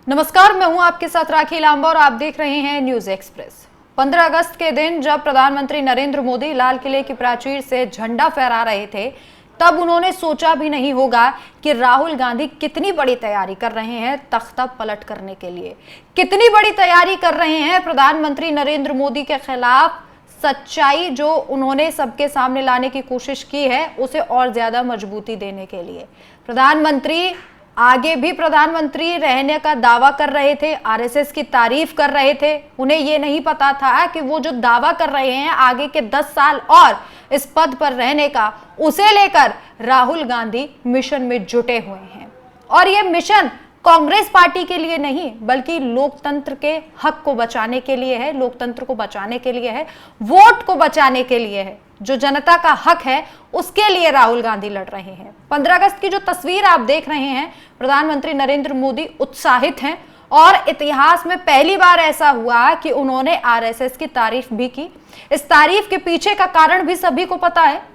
नमस्कार, मैं हूं आपके साथ राखी लांबा और आप देख रहे हैं न्यूज एक्सप्रेस। 15 अगस्त के दिन जब प्रधानमंत्री नरेंद्र मोदी लाल किले की प्राचीर से झंडा फहरा रहे थे, तब उन्होंने सोचा भी नहीं होगा कि राहुल गांधी कितनी बड़ी तैयारी कर रहे हैं तख्ता पलट करने के लिए, कितनी बड़ी तैयारी कर रहे हैं प्रधानमंत्री नरेंद्र मोदी के खिलाफ सच्चाई जो उन्होंने सबके सामने लाने की कोशिश की है उसे और ज्यादा मजबूती देने के लिए। प्रधानमंत्री आगे भी प्रधानमंत्री रहने का दावा कर रहे थे, आरएसएस की तारीफ कर रहे थे। उन्हें यह नहीं पता था कि वो जो दावा कर रहे हैं आगे के 10 साल और इस पद पर रहने का, उसे लेकर राहुल गांधी मिशन में जुटे हुए हैं। और ये मिशन कांग्रेस पार्टी के लिए नहीं बल्कि लोकतंत्र के हक को बचाने के लिए है, लोकतंत्र को बचाने के लिए है, वोट को बचाने के लिए है। जो जनता का हक है उसके लिए राहुल गांधी लड़ रहे हैं। 15 अगस्त की जो तस्वीर आप देख रहे हैं, प्रधानमंत्री नरेंद्र मोदी उत्साहित हैं और इतिहास में पहली बार ऐसा हुआ कि उन्होंने आरएसएस की तारीफ भी की। इस तारीफ के पीछे का कारण भी सभी को पता है।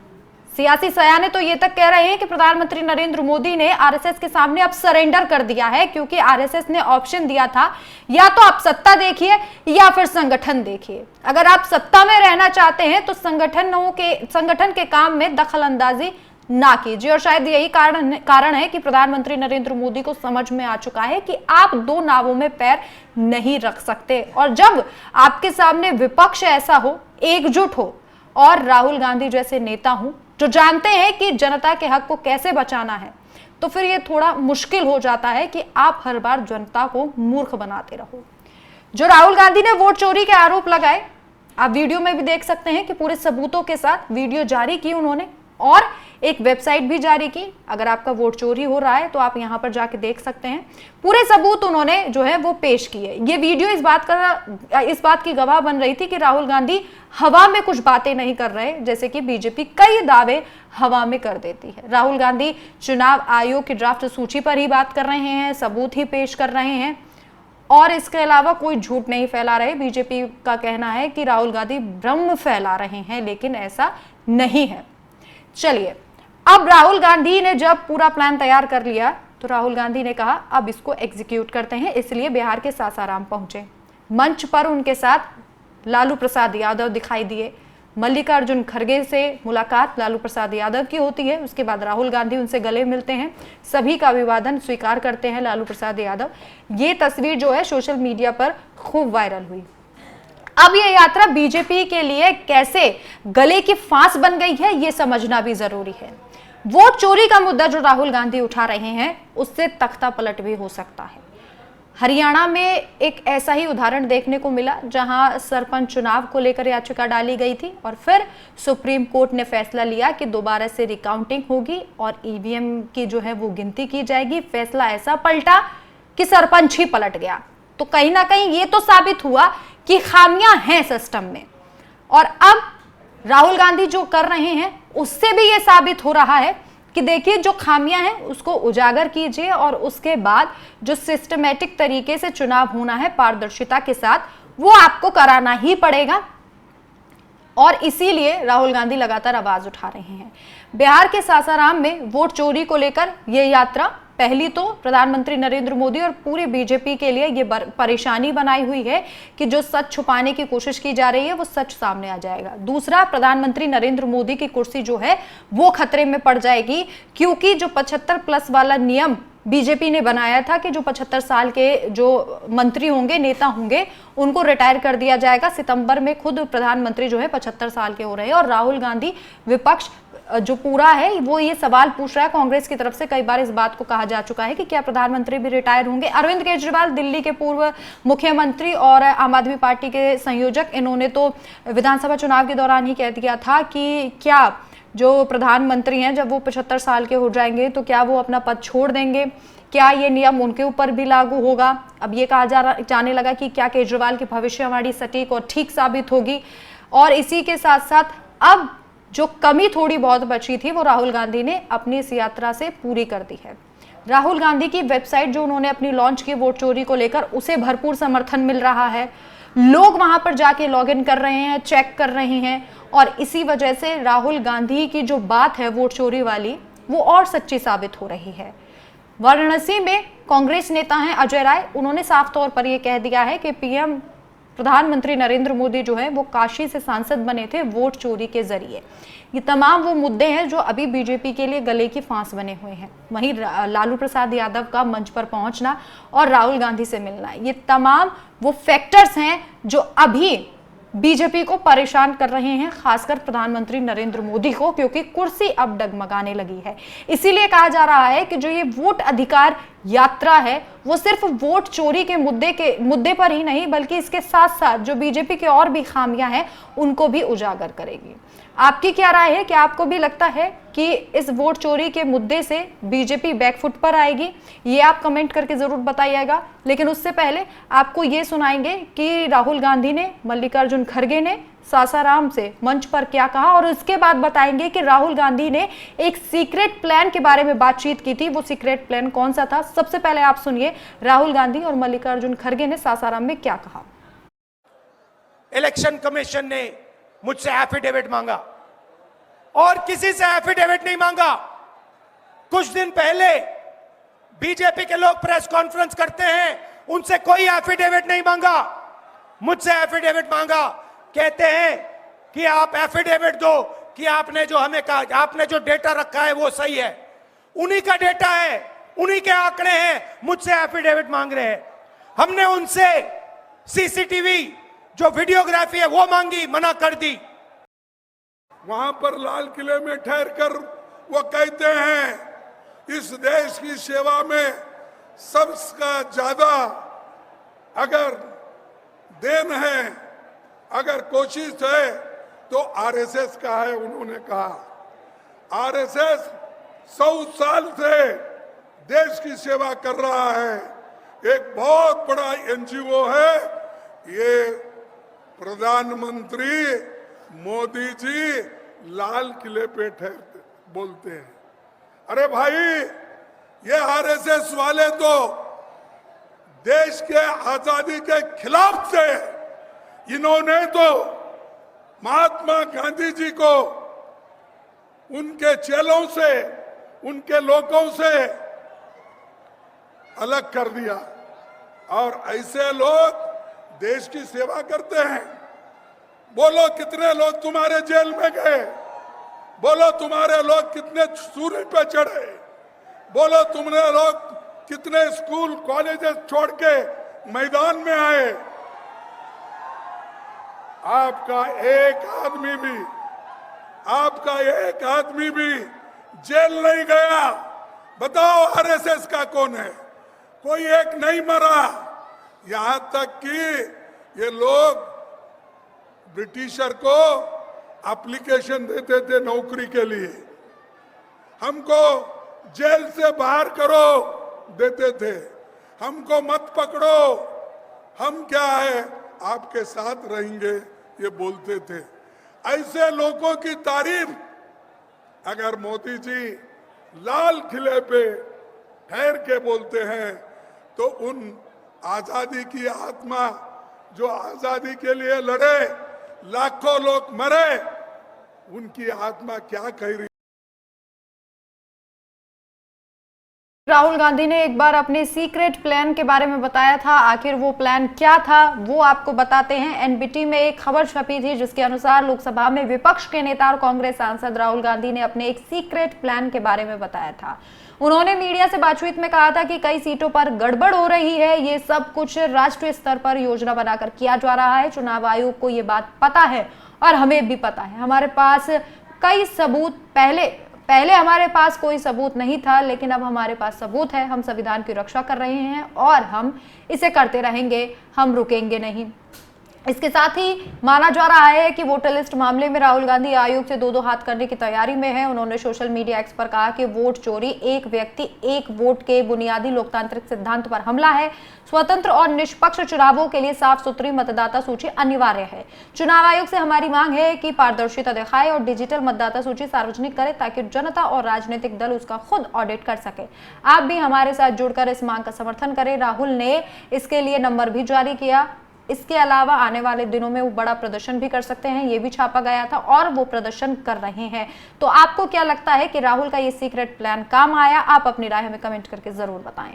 सियासी सयाने तो ये तक कह रहे हैं कि प्रधानमंत्री नरेंद्र मोदी ने आरएसएस के सामने अब सरेंडर कर दिया है, क्योंकि आरएसएस ने ऑप्शन दिया था या तो आप सत्ता देखिए या फिर संगठन देखिए। अगर आप सत्ता में रहना चाहते हैं तो संगठन के काम में दखल अंदाजी ना कीजिए। और शायद यही कारण है कि प्रधानमंत्री नरेंद्र मोदी को समझ में आ चुका है कि आप दो नावों में पैर नहीं रख सकते। और जब आपके सामने विपक्ष ऐसा हो, एकजुट हो और राहुल गांधी जैसे नेता हों जो जानते हैं कि जनता के हक को कैसे बचाना है, तो फिर ये थोड़ा मुश्किल हो जाता है कि आप हर बार जनता को मूर्ख बनाते रहो। जो राहुल गांधी ने वोट चोरी के आरोप लगाए, आप वीडियो में भी देख सकते हैं कि पूरे सबूतों के साथ वीडियो जारी की उन्होंने और एक वेबसाइट भी जारी की। अगर आपका वोट चोरी हो रहा है तो आप यहां पर जाके देख सकते हैं। पूरे सबूत उन्होंने जो है वो पेश किए। ये वीडियो इस बात की गवाह बन रही थी कि राहुल गांधी हवा में कुछ बातें नहीं कर रहे, जैसे कि बीजेपी कई दावे हवा में कर देती है। राहुल गांधी चुनाव आयोग की ड्राफ्ट सूची पर ही बात कर रहे हैं, सबूत ही पेश कर रहे हैं और इसके अलावा कोई झूठ नहीं फैला रहे। बीजेपी का कहना है कि राहुल गांधी भ्रम फैला रहे हैं, लेकिन ऐसा नहीं है। चलिए, अब राहुल गांधी ने जब पूरा प्लान तैयार कर लिया तो राहुल गांधी ने कहा अब इसको एग्जीक्यूट करते हैं, इसलिए बिहार के सासाराम पहुंचे। मंच पर उनके साथ लालू प्रसाद यादव दिखाई दिए। मल्लिकार्जुन खड़गे से मुलाकात लालू प्रसाद यादव की होती है, उसके बाद राहुल गांधी उनसे गले मिलते हैं, सभी का अभिवादन स्वीकार करते हैं लालू प्रसाद यादव। ये तस्वीर जो है सोशल मीडिया पर खूब वायरल हुई। अब ये यात्रा बीजेपी के लिए कैसे गले की फांस बन गई है ये समझना भी जरूरी है। वोट चोरी का मुद्दा जो राहुल गांधी उठा रहे हैं उससे तख्ता पलट भी हो सकता है। हरियाणा में एक ऐसा ही उदाहरण देखने को मिला जहां सरपंच चुनाव को लेकर याचिका डाली गई थी और फिर सुप्रीम कोर्ट ने फैसला लिया कि दोबारा से रिकाउंटिंग होगी और ईवीएम की जो है वो गिनती की जाएगी। फैसला ऐसा पलटा कि सरपंच ही पलट गया। तो कहीं ना कहीं ये तो साबित हुआ कि खामियां हैं सिस्टम में। और अब राहुल गांधी जो कर रहे हैं उससे भी ये साबित हो रहा है कि देखिए जो खामियां हैं उसको उजागर कीजिए और उसके बाद जो सिस्टमैटिक तरीके से चुनाव होना है पारदर्शिता के साथ, वो आपको कराना ही पड़ेगा। और इसीलिए राहुल गांधी लगातार आवाज उठा रहे हैं। बिहार के सासाराम में वोट चोरी को लेकर यह यात्रा पहली तो प्रधानमंत्री नरेंद्र मोदी और पूरी बीजेपी के लिए ये परेशानी बनाई हुई है कि जो सच छुपाने की कोशिश की जा रही है वो सच सामने आ जाएगा। दूसरा, प्रधानमंत्री नरेंद्र मोदी की कुर्सी जो है वो खतरे में पड़ जाएगी, क्योंकि जो 75+ वाला नियम बीजेपी ने बनाया था कि जो 75 साल के जो मंत्री होंगे, नेता होंगे, उनको रिटायर कर दिया जाएगा। सितंबर में खुद प्रधानमंत्री जो है 75 साल के हो रहे हैं और राहुल गांधी विपक्ष जो पूरा है वो ये सवाल पूछ रहा है। कांग्रेस की तरफ से कई बार इस बात को कहा जा चुका है कि क्या प्रधानमंत्री भी रिटायर होंगे। अरविंद केजरीवाल दिल्ली के पूर्व मुख्यमंत्री और आम आदमी पार्टी के संयोजक, इन्होंने तो विधानसभा चुनाव के दौरान ही कह दिया था कि क्या जो प्रधानमंत्री हैं जब वो 75 साल के हो जाएंगे तो क्या वो अपना पद छोड़ देंगे, क्या ये नियम उनके ऊपर भी लागू होगा। अब ये कहा जाने लगा कि क्या केजरीवाल की भविष्यवाणी सटीक और ठीक साबित होगी। और इसी के साथ साथ अब जो कमी थोड़ी बहुत बची थी वो राहुल गांधी ने अपनी इस यात्रा से पूरी कर दी है। राहुल गांधी की वेबसाइट जो उन्होंने अपनी लॉन्च की वोट चोरी को लेकर, उसे भरपूर समर्थन मिल रहा है। लोग वहां पर जाके लॉगिन कर रहे हैं, चेक कर रहे हैं और इसी वजह से राहुल गांधी की जो बात है वोट चोरी वाली वो और सच्ची साबित हो रही है। वाराणसी में कांग्रेस नेता हैं अजय राय, उन्होंने साफ तौर पर यह कह दिया है कि पीएम प्रधानमंत्री नरेंद्र मोदी जो है वो काशी से सांसद बने थे वोट चोरी के जरिए। ये तमाम वो मुद्दे हैं जो अभी बीजेपी के लिए गले की फांस बने हुए हैं। वहीं लालू प्रसाद यादव का मंच पर पहुंचना और राहुल गांधी से मिलना, ये तमाम वो फैक्टर्स हैं जो अभी बीजेपी को परेशान कर रहे हैं, खासकर प्रधानमंत्री नरेंद्र मोदी को, क्योंकि कुर्सी अब डगमगाने लगी है। इसीलिए कहा जा रहा है कि जो ये वोट अधिकार यात्रा है वो सिर्फ वोट चोरी के मुद्दे पर ही नहीं, बल्कि इसके साथ साथ जो बीजेपी के और भी खामियां हैं उनको भी उजागर करेगी। आपकी क्या राय है? कि आपको भी लगता है कि इस वोट चोरी के मुद्दे से बीजेपी बैकफुट पर आएगी? ये आप कमेंट करके जरूर बताइएगा। लेकिन उससे पहले आपको ये सुनाएंगे कि राहुल गांधी ने, मल्लिकार्जुन खड़गे ने सासाराम से मंच पर क्या कहा, और उसके बाद बताएंगे कि राहुल गांधी ने एक सीक्रेट प्लान के बारे में बातचीत की थी। वो सीक्रेट प्लान कौन सा था? सबसे पहले आप सुनिए राहुल गांधी और मल्लिकार्जुन खड़गे ने सासाराम में क्या कहा। इलेक्शन कमीशन ने मुझसे एफिडेविट मांगा और किसी से एफिडेविट नहीं मांगा। कुछ दिन पहले बीजेपी के लोग प्रेस कॉन्फ्रेंस करते हैं, उनसे कोई एफिडेविट नहीं मांगा, मुझसे एफिडेविट मांगा। कहते हैं कि आप एफिडेविट दो कि आपने जो हमें कहा, आपने जो डेटा रखा है वो सही है। उन्हीं का डेटा है, उन्हीं के आंकड़े हैं, मुझसे एफिडेविट मांग रहे हैं। हमने उनसे सीसीटीवी जो वीडियोग्राफी है वो मांगी, मना कर दी। वहां पर लाल किले में ठहर कर वो कहते हैं इस देश की सेवा में सबसे ज्यादा अगर देन है, अगर कोशिश है तो आरएसएस का है। उन्होंने कहा आरएसएस 100 साल से देश की सेवा कर रहा है, एक बहुत बड़ा एनजीओ है। ये प्रधानमंत्री मोदी जी लाल किले पे ठहरते बोलते हैं। अरे भाई, ये आरएसएस वाले तो देश के आजादी के खिलाफ थे। इन्होंने तो महात्मा गांधी जी को उनके चेलों से, उनके लोगों से अलग कर दिया। और ऐसे लोग देश की सेवा करते हैं। बोलो कितने लोग तुम्हारे जेल में गए, बोलो तुम्हारे लोग कितने सूरज पे चढ़े, बोलो तुमने लोग कितने स्कूल कॉलेजेस छोड़ के मैदान में आए। आपका एक आदमी भी जेल नहीं गया। बताओ आरएसएस का कौन है? कोई एक नहीं मरा। यहां तक कि ये लोग ब्रिटिशर को एप्लीकेशन देते थे नौकरी के लिए, हमको जेल से बाहर करो देते थे, हमको मत पकड़ो, हम क्या है आपके साथ रहेंगे, ये बोलते थे। ऐसे लोगों की तारीफ अगर मोदी जी लाल किले पे ठहर के बोलते हैं तो उन आजादी की आत्मा जो आजादी के लिए लड़े, लाखों लोग मरे, उनकी आत्मा क्या कह रही। राहुल गांधी ने एक बार अपने सीक्रेट प्लान के बारे में बताया था। आखिर वो प्लान क्या था वो आपको बताते हैं। एनबीटी में एक खबर छपी थी जिसके अनुसार लोकसभा में विपक्ष के नेता और कांग्रेस सांसद राहुल गांधी ने अपने एक सीक्रेट प्लान के बारे में बताया था। उन्होंने मीडिया से बातचीत में कहा था कि कई सीटों पर गड़बड़ हो रही है, ये सब कुछ राष्ट्रीय स्तर पर योजना बनाकर किया जा रहा है। चुनाव आयोग को ये बात पता है और हमें भी पता है। हमारे पास कई सबूत, पहले हमारे पास कोई सबूत नहीं था, लेकिन अब हमारे पास सबूत है। हम संविधान की रक्षा कर रहे हैं और हम इसे करते रहेंगे, हम रुकेंगे नहीं। इसके साथ ही माना जा रहा है कि वोटर लिस्ट मामले में राहुल गांधी आयोग से दो हाथ करने की तैयारी में है। उन्होंने सोशल मीडिया एक्स पर कहा कि वोट चोरी एक व्यक्ति एक वोट के बुनियादी लोकतांत्रिक सिद्धांत पर हमला है। स्वतंत्र और निष्पक्ष चुनावों के लिए साफ सुथरी मतदाता सूची अनिवार्य है। चुनाव आयोग से हमारी मांग है कि पारदर्शिता दिखाए और डिजिटल मतदाता सूची सार्वजनिक करे ताकि जनता और राजनीतिक दल उसका खुद ऑडिट कर सके। आप भी हमारे साथ जुड़कर इस मांग का समर्थन करें। राहुल ने इसके लिए नंबर भी जारी किया इसके अलावा आने वाले दिनों में वो बड़ा प्रदर्शन भी कर सकते हैं, ये भी छापा गया था और वो प्रदर्शन कर रहे हैं। तो आपको क्या लगता है कि राहुल का ये सीक्रेट प्लान काम आया? आप अपनी राय हमें कमेंट करके जरूर बताएं।